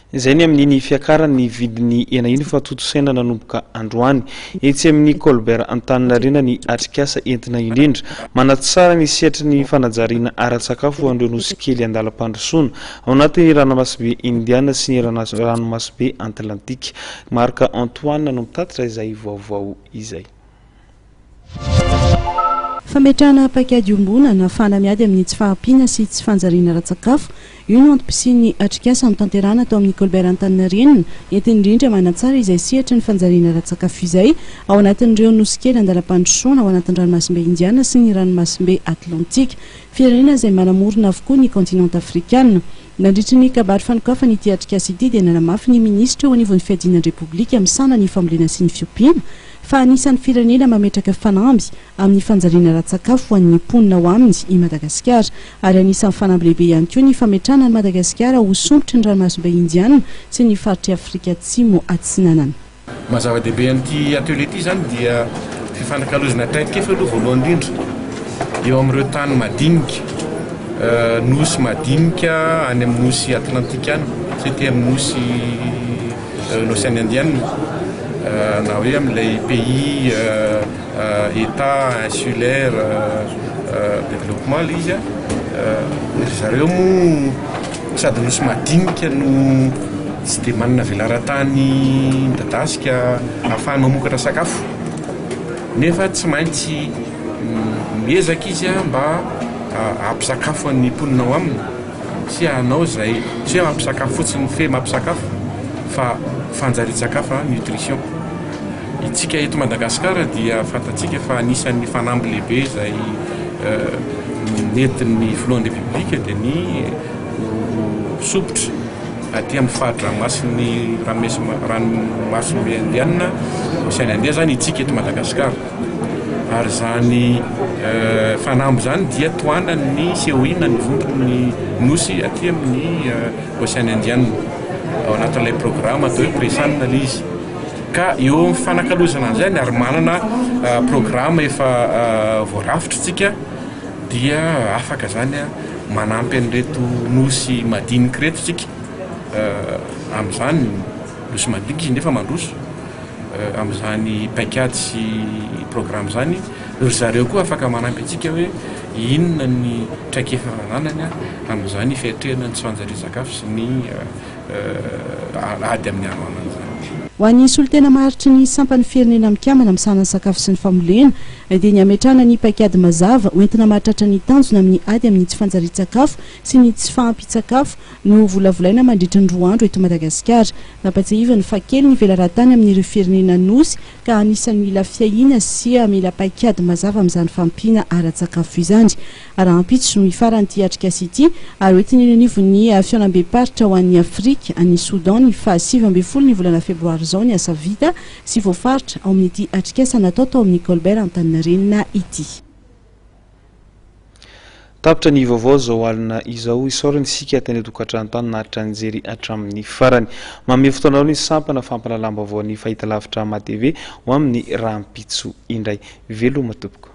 Izay ny amin'ny fiakarany vidiny ena fa totosaina nanomboka androany etsy amin'ny Colbert Antaninarenina ny atrikasa entina indrindra manatsara ny sehatry ny fanajariana ara-tsakafo ho an'ireo nosy kely andalam-pandrosoana ao anatin'ny ranomasimbe Indiana sy ny ranomasimbe Atlantika. Marka Antoine no mitatitra izay vaovao izay. Fametrahana paikady ombona na fana miady amin'ny tsy fahampiana sy tsy fanjariana ara-tsakafo io no antom-pisian'ny atrikasa amin'ny tanterana atao amin'ny Colbert Antaninarenina entina indrindra manatsara izay sehatry ny fanjariana ara-tsakafo izay ao anatin'ireo nosy kely andalam-pandrosoana ao anatin'ny ranomasimbe Indiana sy ny ranomasimbe Atlantika, firenena izay manamorona avokoa ny kontinanta afrikana. Nandritra ny kabary fanokafana ity atrikasa ity dia nanamafy ny minisitra eo anivon'ny fiadinan'ny repoblika misana ny fambolena sy ny fiompiana fa anisan'ny firenena mametraka fanamby amin'ny fanjariana ara-tsakafo ho an'ny mponina ao aminy i Madagasikara, ary anisan'ny fanamby lehibe ihany koa ny fametrahana ny Madagasikara ho sompitra ny ranomasimbe Indiana sy ny faritry Afrika Atsimo atsinanana. Mazava-dehibe an'ity atelier ity zany dia fifanakalozana traikefa aloha voalohany indrindra eo amin'ireo tany madinika, nosy madinika any amin'ny nosy Atlantikana sy ty amin'ny nosy l'Océan Indien, na hoe amin'ilay pays état insulaire développement le izy zareo moa sady nosy madinika no tsy dia manana velaran-tany midadasika ahafahana mamokatra sakafo, nefa tsy maintsy miezaka izy mba ampisakafo ny mponina ao aminy sy hanao zay tsy hoe mampisakafo fotsiny fe mampisakafo fa fanjari-tsakafo nutrition. Itsika eto Madagasikara dia fantatsika fa anisan'ny fanamby lehibe zay nentin'ny filohan'ny repoblika dia ny sopotra aty amin'ny faritra ranomasin'ny ranomasimbe Indiana, Océan Indien zany itsika eto Madagasikara, ary zany fanamby zany dia tohanany sehoina ny vompony nosy aty amin'ny Océan Indien ao anatin'ilay programme atao hoe presanina le izy. Ka eo amin'ny fanakalozana an'izay ary manana programme efa voarafitra tsika dia afaka zany manampy an'ireto nosy madinika reto tsika amin'izany nosy madinika izy nefa mandroso amin'izany paikady sy programme zany, ry zareo koa afaka manampy antsika hoe inona ny traikefa rananany amin'izany fiatrehana ny tsy fanjarian-tsakafo sy ny ady amin'ny anoanana zany. Ho an'ny solotena maharitry ny sampany firenena mikambana misana sakafo sy ny fambolena dia ny ametrahana ny paikady mazava hoentina mahatratra ny tanjona amin'ny ady amin'ny tsy fanjarian-tsakafo sy ny tsy fahampi-tsakafo no volavolaina mandritra ny 2 andro eto Madagasikara. Nampatsahivany fa kely ny velarantany amin'ireo firenena nosy ka anisan'ny mila fiahiana sy mila paikady mazava amin'izany fampiana ara-tsakafo izany. Arahampitso no ifaran'ity atrikasa ity ary hoentina inanivon'ny fiaonam-be-paritra ho an'ny Afrika, any Soudan ny fa 7 ny volana febroary zao ny asa vita sy voafaritra ao amin'ity atrikasa natao tao amin'ny Colbert Antaninarenina ity. Tapitra ny vaovao zao alina izao isaorany sika teny tokantrano naritra anjery hatramin'ny farany. Mame fotoana ny sampana fampalalamba vaovao ny fahitalavitra ma TV ho amin'ny rahampitso indray. Veloma tompoko.